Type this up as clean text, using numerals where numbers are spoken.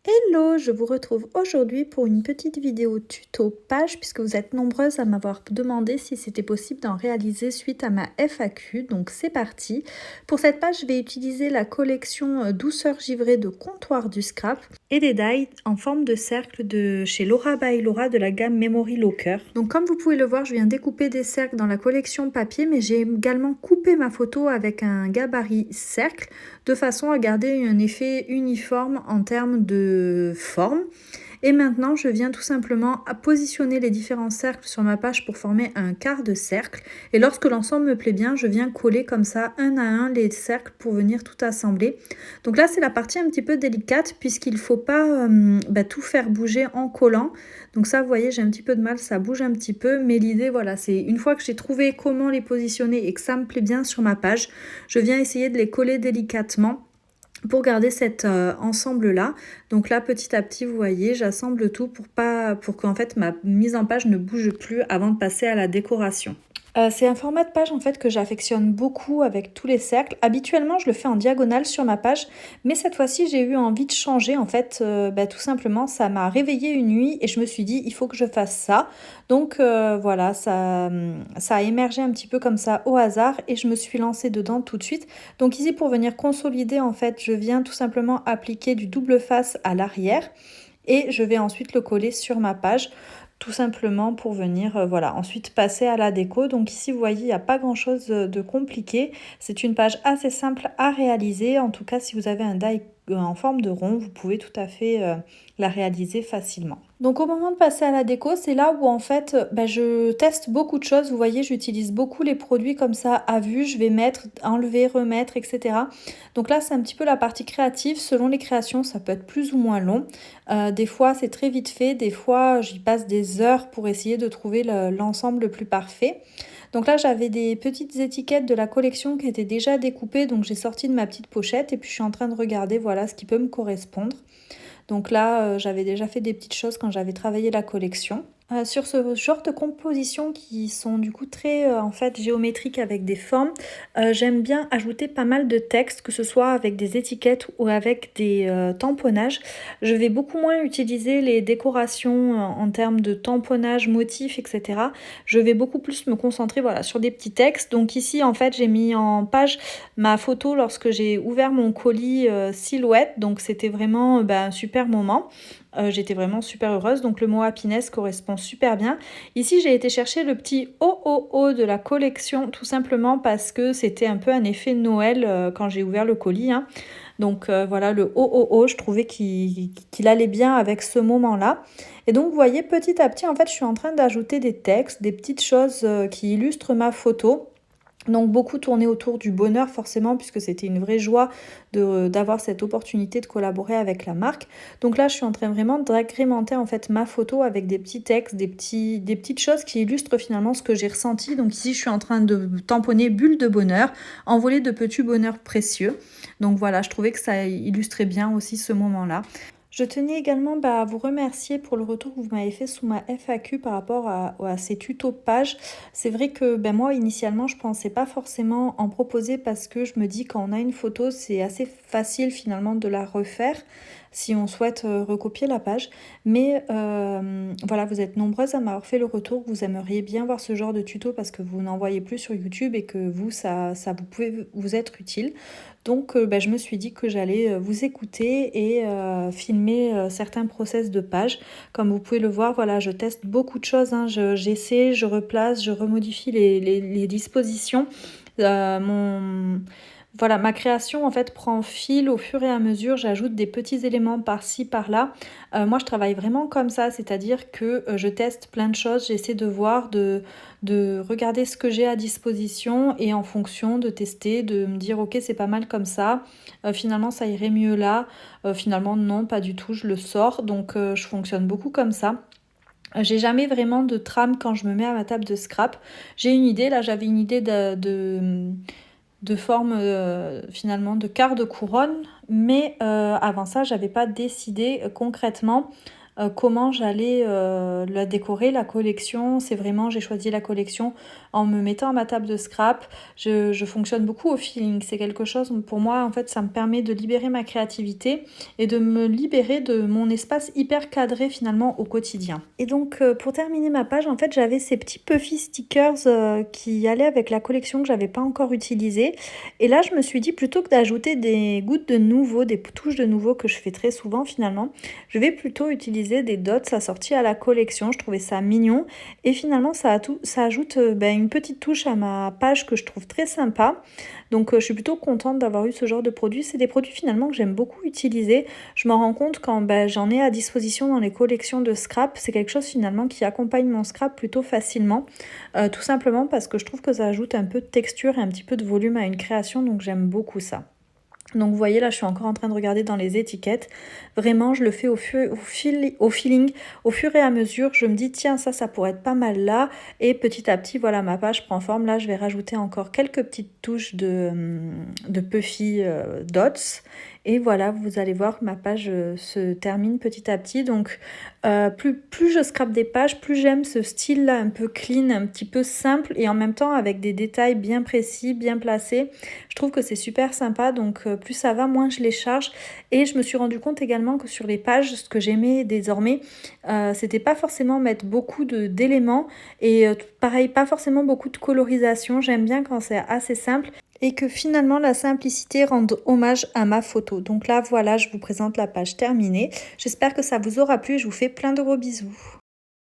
Hello, je vous retrouve aujourd'hui pour une petite vidéo tuto page puisque vous êtes nombreuses à m'avoir demandé si c'était possible d'en réaliser suite à ma FAQ. Donc c'est parti. Pour cette page, je vais utiliser la collection Douceur givrée de Comptoir du Scrap et des die en forme de cercle de chez Laura by Laura de la gamme Memory Locker. Donc comme vous pouvez le voir, je viens découper des cercles dans la collection papier, mais j'ai également coupé ma photo avec un gabarit cercle de façon à garder un effet uniforme en termes de forme. Et maintenant, je viens tout simplement à positionner les différents cercles sur ma page pour former un quart de cercle. Et lorsque l'ensemble me plaît bien, je viens coller comme ça un à un les cercles pour venir tout assembler. Donc là, c'est la partie un petit peu délicate puisqu'il ne faut pas tout faire bouger en collant. Donc ça, vous voyez, j'ai un petit peu de mal, ça bouge un petit peu. Mais l'idée, voilà, c'est une fois que j'ai trouvé comment les positionner et que ça me plaît bien sur ma page, je viens essayer de les coller délicatement pour garder cet ensemble là. Donc là, petit à petit, vous voyez, j'assemble tout pour qu'en fait ma mise en page ne bouge plus avant de passer à la décoration. C'est un format de page en fait que j'affectionne beaucoup avec tous les cercles. Habituellement, je le fais en diagonale sur ma page, mais cette fois-ci, j'ai eu envie de changer. En fait, tout simplement, ça m'a réveillée une nuit et je me suis dit, il faut que je fasse ça. Donc voilà, ça a émergé un petit peu comme ça au hasard et je me suis lancée dedans tout de suite. Donc ici, pour venir consolider, en fait, je viens tout simplement appliquer du double face à l'arrière et je vais ensuite le coller sur ma page tout simplement pour venir voilà, ensuite passer à la déco. Donc ici vous voyez, il n'y a pas grand chose de compliqué, c'est une page assez simple à réaliser. En tout cas, si vous avez un die en forme de rond, vous pouvez tout à fait la réaliser facilement. Donc au moment de passer à la déco, c'est là où en fait je teste beaucoup de choses. Vous voyez, j'utilise beaucoup les produits comme ça à vue, je vais mettre, enlever, remettre, etc. Donc là, c'est un petit peu la partie créative. Selon les créations, ça peut être plus ou moins long. Des fois, c'est très vite fait. Des fois, j'y passe des heures pour essayer de trouver l'ensemble le plus parfait. Donc là, j'avais des petites étiquettes de la collection qui étaient déjà découpées. Donc j'ai sorti de ma petite pochette et puis je suis en train de regarder voilà ce qui peut me correspondre. Donc là, j'avais déjà fait des petites choses quand j'avais travaillé la collection. Sur ce genre de compositions qui sont du coup très en fait géométriques avec des formes, j'aime bien ajouter pas mal de texte, que ce soit avec des étiquettes ou avec des tamponnages. Je vais beaucoup moins utiliser les décorations en termes de tamponnage, motifs, etc. Je vais beaucoup plus me concentrer voilà, sur des petits textes. Donc ici en fait j'ai mis en page ma photo lorsque j'ai ouvert mon colis silhouette. Donc c'était vraiment un super moment. J'étais vraiment super heureuse, donc le mot happiness correspond super bien. Ici, j'ai été chercher le petit OOO de la collection, tout simplement parce que c'était un peu un effet Noël quand j'ai ouvert le colis. Hein. Donc voilà, le OOO, je trouvais qu'il allait bien avec ce moment-là. Et donc, vous voyez, petit à petit, en fait, je suis en train d'ajouter des textes, des petites choses qui illustrent ma photo. Donc beaucoup tourné autour du bonheur forcément, puisque c'était une vraie joie d'avoir cette opportunité de collaborer avec la marque. Donc là je suis en train vraiment d'agrémenter en fait ma photo avec des petits textes, des petites choses qui illustrent finalement ce que j'ai ressenti. Donc ici je suis en train de tamponner bulle de bonheur, envolée de petits bonheurs précieux. Donc voilà, je trouvais que ça illustrait bien aussi ce moment-là. Je tenais également à vous remercier pour le retour que vous m'avez fait sous ma FAQ par rapport à ces tutos pages. C'est vrai que moi, initialement, je ne pensais pas forcément en proposer parce que je me dis quand on a une photo, c'est assez facile finalement de la refaire si on souhaite recopier la page. Mais voilà, vous êtes nombreuses à m'avoir fait le retour que vous aimeriez bien voir ce genre de tuto parce que vous n'en voyez plus sur YouTube et que vous, ça vous pouvez vous être utile. Donc je me suis dit que j'allais vous écouter et filmer certains process de page. Comme vous pouvez le voir, voilà, je teste beaucoup de choses. Hein. J'essaie, je replace, je remodifie les dispositions. Voilà, ma création en fait prend fil au fur et à mesure, j'ajoute des petits éléments par-ci, par-là. Moi je travaille vraiment comme ça, c'est-à-dire que je teste plein de choses, j'essaie de voir, de regarder ce que j'ai à disposition et en fonction de tester, de me dire ok c'est pas mal comme ça, finalement ça irait mieux là, finalement non pas du tout, je le sors, donc je fonctionne beaucoup comme ça. J'ai jamais vraiment de trame quand je me mets à ma table de scrap. J'ai une idée, là j'avais une idée de forme finalement de quart de couronne, mais avant ça j'avais pas décidé concrètement comment j'allais la décorer, la collection. C'est vraiment, j'ai choisi la collection en me mettant à ma table de scrap. Je fonctionne beaucoup au feeling. C'est quelque chose, pour moi, en fait, ça me permet de libérer ma créativité et de me libérer de mon espace hyper cadré finalement au quotidien. Et donc, pour terminer ma page, en fait, j'avais ces petits puffy stickers qui allaient avec la collection que j'avais pas encore utilisée. Et là, je me suis dit, plutôt que d'ajouter des gouttes de nouveau, des touches de nouveau que je fais très souvent finalement, je vais plutôt utiliser des dots assortis à la collection. Je trouvais ça mignon et finalement ça ajoute une petite touche à ma page que je trouve très sympa. Donc je suis plutôt contente d'avoir eu ce genre de produits. C'est des produits finalement que j'aime beaucoup utiliser. Je m'en rends compte quand j'en ai à disposition dans les collections de scrap. C'est quelque chose finalement qui accompagne mon scrap plutôt facilement. Tout simplement parce que je trouve que ça ajoute un peu de texture et un petit peu de volume à une création. Donc j'aime beaucoup ça. Donc vous voyez là je suis encore en train de regarder dans les étiquettes, vraiment je le fais au feeling, au fur et à mesure, je me dis tiens ça pourrait être pas mal là et petit à petit voilà ma page prend forme, là je vais rajouter encore quelques petites touches de puffy dots et voilà vous allez voir que ma page se termine petit à petit donc plus je scrape des pages, plus j'aime ce style là un peu clean, un petit peu simple et en même temps avec des détails bien précis, bien placés. Je trouve que c'est super sympa donc plus ça va, moins je les charge et je me suis rendu compte également que sur les pages, ce que j'aimais désormais, c'était pas forcément mettre beaucoup d'éléments et pareil, pas forcément beaucoup de colorisation. J'aime bien quand c'est assez simple et que finalement la simplicité rende hommage à ma photo. Donc là voilà, je vous présente la page terminée. J'espère que ça vous aura plu, je vous fais plein de gros bisous.